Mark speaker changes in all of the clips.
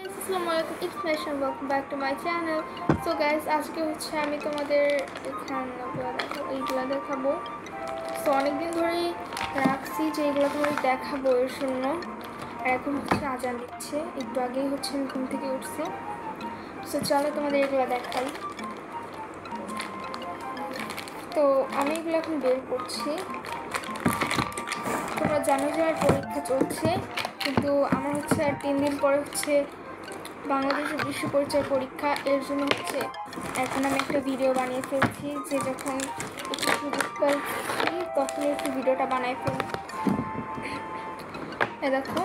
Speaker 1: আসসালামু আলাইকুম, it's mason, welcome back to my channel. So guys, আজকে হচ্ছে আমি তোমাদের এইগুলো দেখাবো। সো অনেকদিন ধরেই রাখছি যে এগুলো তোমাদের দেখাবো এর জন্য। আর এখন হচ্ছে আজান দিচ্ছে, একটু আগেই হচ্ছে আমি ঘুম থেকে উঠছি। সো চলো তোমাদের এগুলো দেখাই। তো আমি এগুলো এখন বের করছি। তোমরা জানো যে আমার পরীক্ষা চলছে, কিন্তু আমার হচ্ছে আর 3 দিন পরে হচ্ছে বাংলাদেশের বিশ্ব পরিচয় পরীক্ষা। এর জন্য হচ্ছে এখন আমি একটা ভিডিও বানিয়ে ফেলছি, যে যখন একটু সুযোগ পাচ্ছি তখনই একটু ভিডিওটা বানাই ফেলি। দেখো,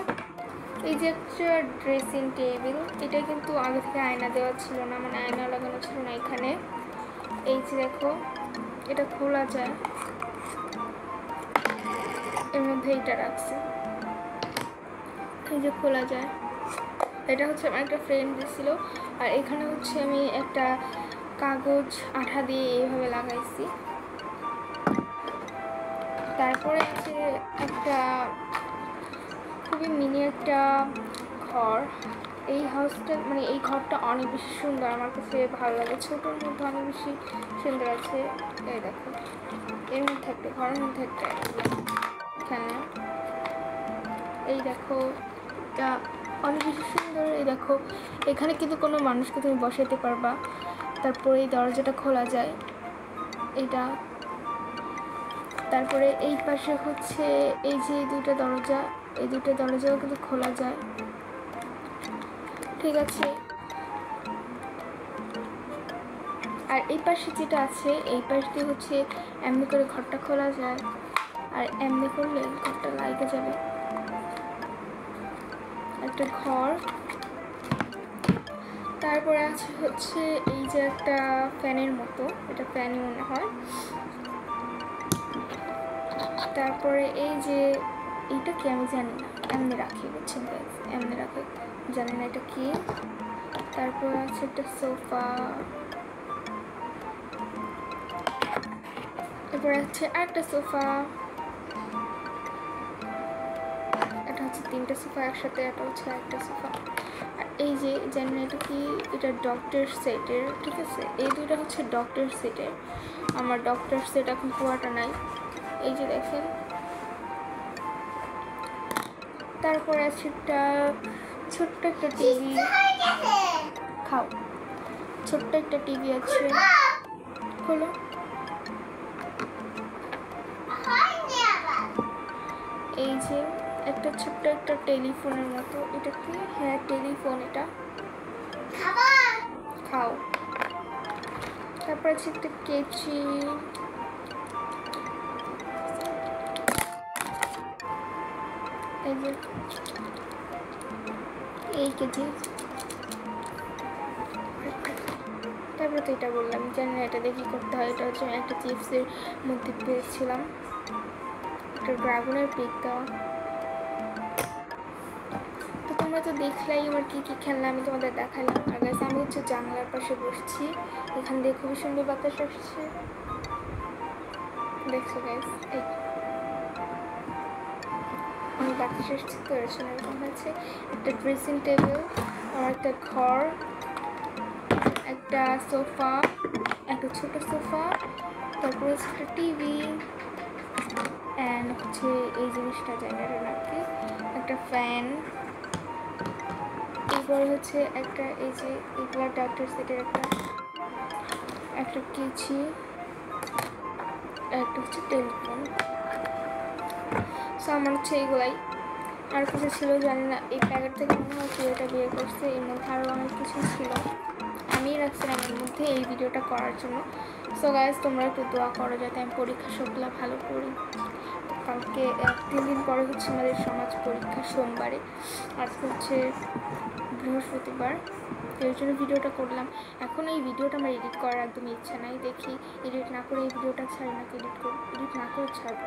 Speaker 1: এই যে একটা ড্রেসিং টেবিল, এটা কিন্তু আগে থেকে আয়না দেওয়া ছিল না, মানে আয়না লাগানো ছিল না এখানে। এই যে দেখো, এটা খোলা যায়, এর মধ্যে এইটা রাখছে, এই যে খোলা যায়। এটা হচ্ছে আমার একটা ফ্রেন্ড দিয়েছিল। আর এখানে হচ্ছে আমি একটা কাগজ আঠা দিয়ে এইভাবে লাগাইছি। তারপরে হচ্ছে একটা খুবই মিনি একটা ঘর। এই হাউসটা মানে এই ঘরটা অনেক বেশি সুন্দর, আমার কাছে ভালো লাগে। ছোটোর মধ্যে অনেক বেশি সুন্দর আছে। এই দেখো, এর মধ্যে একটা ঘরের মধ্যে একটা এখানে, এই দেখো, এটা অনেক বেশি সুন্দর। এই দেখো, এখানে কিন্তু কোনো মানুষকে তুমি বসাইতে পারবা। তারপরে এই দরজাটা খোলা যায়, এইটা। তারপরে এই পাশে হচ্ছে এই যে দুইটা দরজা, এই দুইটা দরজাও কিন্তু খোলা যায়, ঠিক আছে। আর এই পাশে যেটা আছে, এই পাশ দিয়ে হচ্ছে এমনি করে ঘরটা খোলা যায়, আর এমনি করলে ঘরটা লাইটে যাবে। একটা ঘর। তারপরে আছে হচ্ছে এই যে একটা ফ্যানের মতো, এটা ফ্যানই মনে হয়। তারপরে এই যে এইটা কি আমি জানি না, এমনি রাখি, বুঝছেন গাইস, এমনি রাখি, জানি না এটা কি। তারপর আছে একটা সোফা। তারপর আছে আরেকটা সোফা। এটা হচ্ছে 3টা সোফা একসাথে, এটা হচ্ছে একটা সোফা। আর এই যে জানি না এটা কি, এটা ডক্টর সেটের, ঠিক আছে। এই দুটো হচ্ছে ডক্টর সেটের। আমার ডক্টর সেট এখন পুরাটা নাই, এই যে দেখেন। তারপরে আছে একটা ছোট্ট একটা টিভি, খাও, ছোট্ট একটা টিভি আছে, খোলো। এই যে একটা ছোট্ট একটা টেলিফোনের মতো, এটা কি, হ্যাঁ টেলিফোন, এটা খাও। তারপর আছে একটা কেচি, এই যে এই কেজি। তারপরে তো এটা বললাম, জানি না এটা দিয়ে কী করতে হয়। এটা হচ্ছে একটা চিপসের মধ্যে পেয়েছিলাম, একটা ড্রাগনের পিক দেওয়া। তো তোমরা তো দেখলাই আমার কী কী খেলনা আমি তোমাদের দেখালাম। আর গাইস, আমি হচ্ছে জানলার পাশে বসছি, এখান দিয়ে খুবই সুন্দর বাতাস আসছে, দেখছো গাইস। এই আমি বাতাস আসছি তো, এর জন্য এরকম হয়েছে। একটা ড্রেসিং টেবিল, আর একটা ঘর, একটা সোফা, একটা ছোটো সোফা, তারপরে হচ্ছে একটা টিভি, অ্যান্ড হচ্ছে এই জিনিসটা জায়গাটা নাকি একটা ফ্যান। এরপরে হচ্ছে একটা এই যে এগুলা ডক্টর সেটের একটা কেচি, একটা হচ্ছে টেলিফোন। সো আমার হচ্ছে এইগুলাই। আর কিছু ছিল জানি না, এই প্যাকেট থেকে মনে হয় কেউ এটা বিয়ে করছে। এর মধ্যে আরও অনেক কিছু ছিল, আমি রাখছিলাম এর মধ্যে এই ভিডিওটা করার জন্য। সো গাইজ, তোমরা একটু দোয়া করো যাতে আমি পরীক্ষা সবগুলো ভালো করি। কালকে 3 দিন পরে হচ্ছে আমাদের সমাজ পরীক্ষা, সোমবারে। আজকে হচ্ছে বৃহস্পতিবার, এর জন্য ভিডিওটা করলাম। এখন এই ভিডিওটা আমার এডিট করার একদমই ইচ্ছা নাই, দেখি এডিট না করে এই ভিডিওটা ছাড়ি নাকি এডিট না করে ছাড়বো।